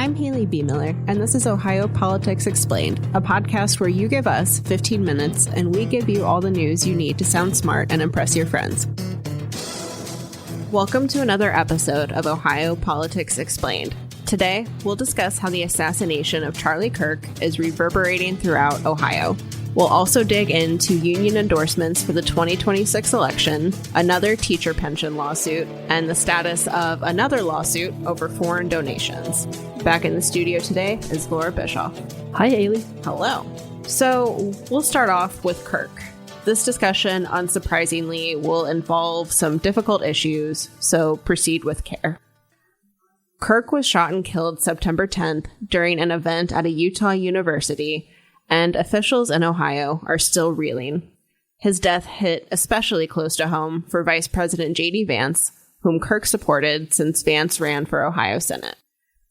I'm Haley B. Miller, and this is Ohio Politics Explained, a podcast where you give us 15 minutes and we give you all the news you need to sound smart and impress your friends. Welcome to another episode of Ohio Politics Explained. Today, we'll discuss how the assassination of Charlie Kirk is reverberating throughout Ohio. We'll also dig into union endorsements for the 2026 election, another teacher pension lawsuit, and the status of another lawsuit over foreign donations. Back in the studio today is Laura Bischoff. Hi, Haley. Hello. So we'll start off with Kirk. This discussion, unsurprisingly, will involve some difficult issues, so proceed with care. Kirk was shot and killed September 10th during an event at a Utah university, and officials in Ohio are still reeling. His death hit especially close to home for Vice President J.D. Vance, whom Kirk supported since Vance ran for Ohio Senate.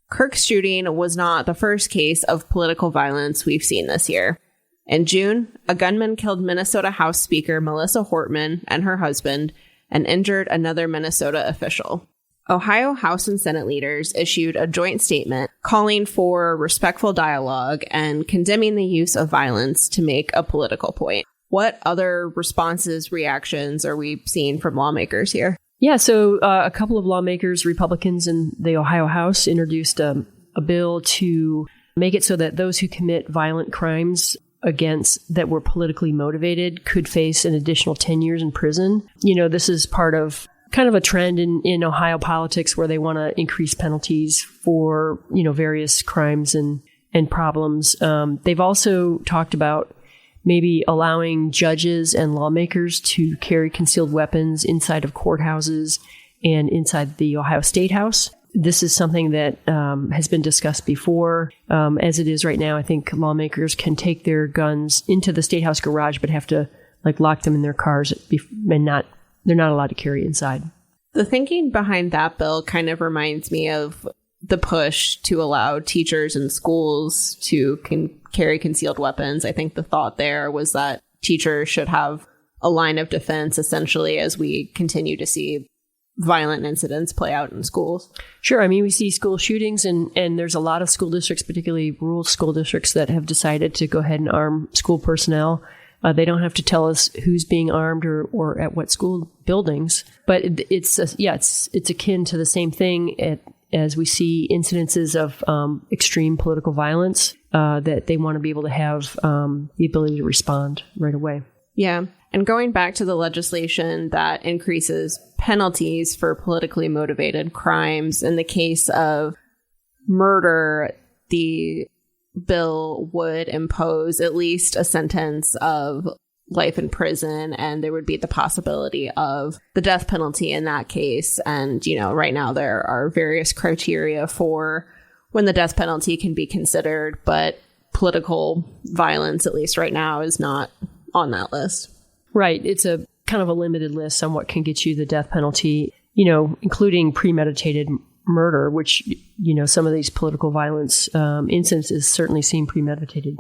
Kirk's shooting was not the first case of political violence we've seen this year. In June, a gunman killed Minnesota House Speaker Melissa Hortman and her husband and injured another Minnesota official. Ohio House and Senate leaders issued a joint statement calling for respectful dialogue and condemning the use of violence to make a political point. What other responses, reactions are we seeing from lawmakers here? Yeah, so a couple of lawmakers, Republicans in the Ohio House, introduced a bill to make it so that those who commit violent crimes that were politically motivated could face an additional 10 years in prison. You know, this is part of kind of a trend in Ohio politics where they want to increase penalties for, various crimes and problems. They've also talked about maybe allowing judges and lawmakers to carry concealed weapons inside of courthouses and inside the Ohio State House. This is something that has been discussed before. As it is right now, I think lawmakers can take their guns into the State House garage, but have to lock them in their cars and they're not allowed to carry inside. The thinking behind that bill kind of reminds me of the push to allow teachers in schools to carry concealed weapons. I think the thought there was that teachers should have a line of defense, essentially, as we continue to see violent incidents play out in schools. Sure. I mean, we see school shootings and there's a lot of school districts, particularly rural school districts, that have decided to go ahead and arm school personnel. They don't have to tell us who's being armed or at what school buildings, but it's akin to the same thing as we see incidences of extreme political violence, that they want to be able to have the ability to respond right away. Yeah. And going back to the legislation that increases penalties for politically motivated crimes, in the case of murder, the bill would impose at least a sentence of life in prison, and there would be the possibility of the death penalty in that case. And, right now there are various criteria for when the death penalty can be considered, but political violence, at least right now, is not on that list. Right. It's a kind of a limited list on what can get you the death penalty, including premeditated murder, which, some of these political violence instances certainly seem premeditated.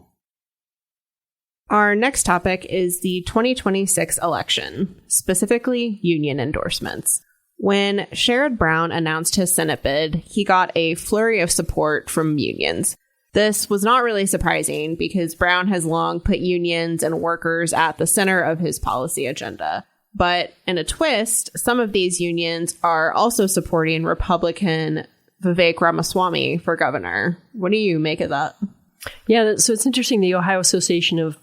Our next topic is the 2026 election, specifically union endorsements. When Sherrod Brown announced his Senate bid, he got a flurry of support from unions. This was not really surprising because Brown has long put unions and workers at the center of his policy agenda. But in a twist, some of these unions are also supporting Republican Vivek Ramaswamy for governor. What do you make of that? Yeah, so it's interesting. The Ohio Association of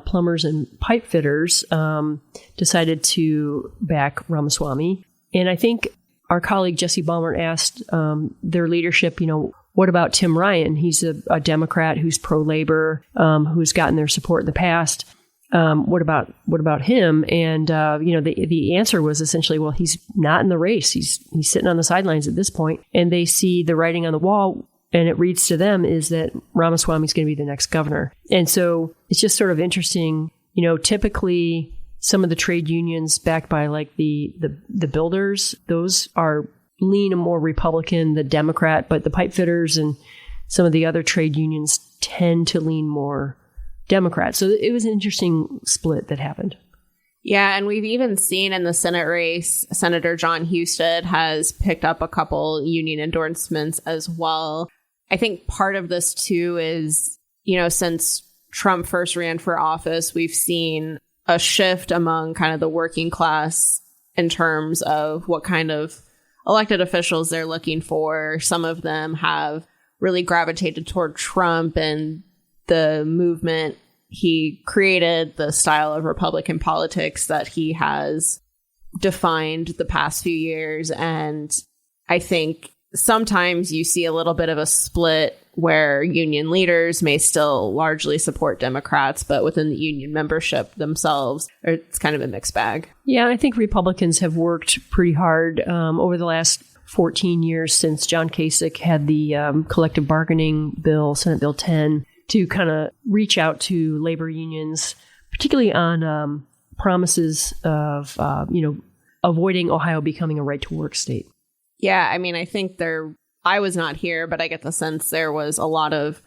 Plumbers and Pipe Fitters decided to back Ramaswamy. And I think our colleague Jesse Balmer asked their leadership, what about Tim Ryan? He's a Democrat who's pro-labor, who's gotten their support in the past. What about him? And the answer was essentially, well, he's not in the race. He's sitting on the sidelines at this point, and they see the writing on the wall, and it reads to them is that Ramaswamy's going to be the next governor. And so it's just sort of interesting. Typically some of the trade unions backed by the builders, those are lean more Republican than Democrat, but the pipe fitters and some of the other trade unions tend to lean more Democrat. So it was an interesting split that happened. Yeah, and we've even seen in the Senate race, Senator John Husted has picked up a couple union endorsements as well. I think part of this too is, you know, since Trump first ran for office, we've seen a shift among kind of the working class in terms of what kind of elected officials they're looking for. Some of them have really gravitated toward Trump and the movement he created, the style of Republican politics that he has defined the past few years. And I think sometimes you see a little bit of a split where union leaders may still largely support Democrats, but within the union membership themselves, it's kind of a mixed bag. Yeah, I think Republicans have worked pretty hard over the last 14 years since John Kasich had the collective bargaining bill, Senate Bill 10, to kind of reach out to labor unions, particularly on promises of, avoiding Ohio becoming a right-to-work state. Yeah, I mean, I think I was not here, but I get the sense there was a lot of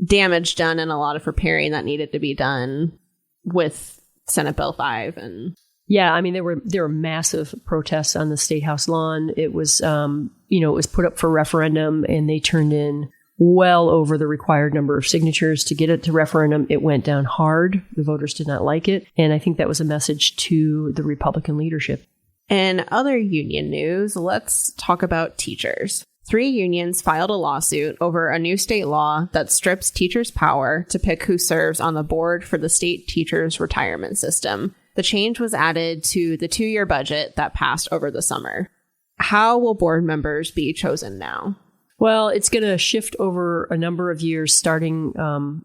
damage done and a lot of repairing that needed to be done with Senate Bill 5. And yeah, I mean, there were massive protests on the State House lawn. It was, it was put up for referendum, and they turned in well over the required number of signatures to get it to referendum. It went down hard. The voters did not like it. And I think that was a message to the Republican leadership. In other union news, let's talk about teachers. 3 unions filed a lawsuit over a new state law that strips teachers' power to pick who serves on the board for the state teachers' retirement system. The change was added to the 2-year budget that passed over the summer. How will board members be chosen now? Well, it's going to shift over a number of years starting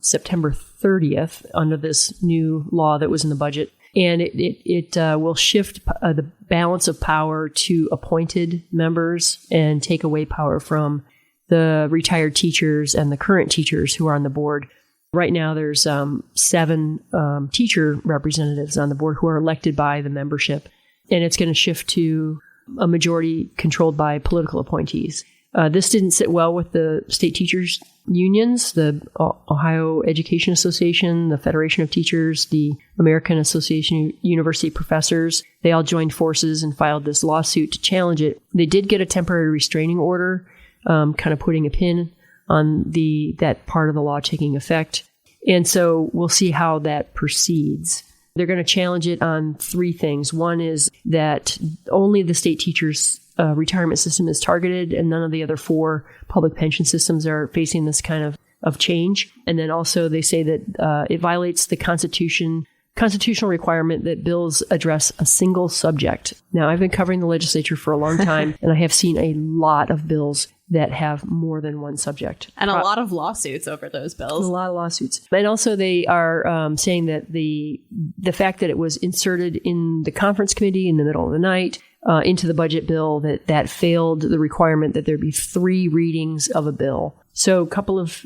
September 30th under this new law that was in the budget. And it will shift the balance of power to appointed members and take away power from the retired teachers and the current teachers who are on the board. Right now, there's 7 teacher representatives on the board who are elected by the membership. And it's going to shift to a majority controlled by political appointees. This didn't sit well with the state teachers unions, the Ohio Education Association, the Federation of Teachers, the American Association of University Professors. They all joined forces and filed this lawsuit to challenge it. They did get a temporary restraining order, kind of putting a pin on that part of the law taking effect. And so we'll see how that proceeds. They're going to challenge it on 3 things. One is that only the state teachers' retirement system is targeted, and none of the other 4 public pension systems are facing this kind of change. And then also they say that it violates the constitutional requirement that bills address a single subject. Now, I've been covering the legislature for a long time, and I have seen a lot of bills that have more than one subject. And a lot of lawsuits over those bills. A lot of lawsuits. And also they are saying that the fact that it was inserted in the conference committee in the middle of the night into the budget bill, that failed the requirement that there be 3 readings of a bill. So a couple of,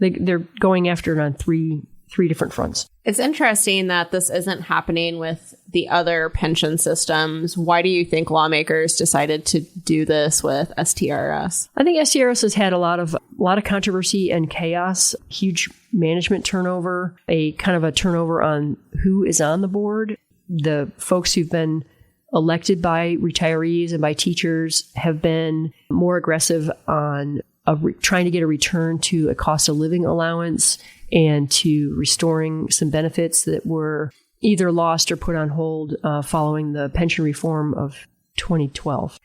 they're going after it on three different fronts. It's interesting that this isn't happening with the other pension systems. Why do you think lawmakers decided to do this with STRS? I think STRS has had a lot of controversy and chaos, huge management turnover, a kind of a turnover on who is on the board. The folks who've been elected by retirees and by teachers have been more aggressive on trying to get a return to a cost of living allowance and to restoring some benefits that were either lost or put on hold following the pension reform of 2012.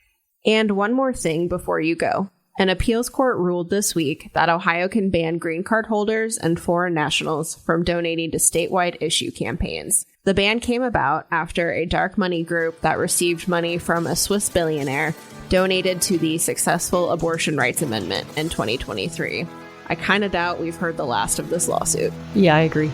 And one more thing before you go. An appeals court ruled this week that Ohio can ban green card holders and foreign nationals from donating to statewide issue campaigns. The ban came about after a dark money group that received money from a Swiss billionaire donated to the successful abortion rights amendment in 2023. I kind of doubt we've heard the last of this lawsuit. Yeah, I agree.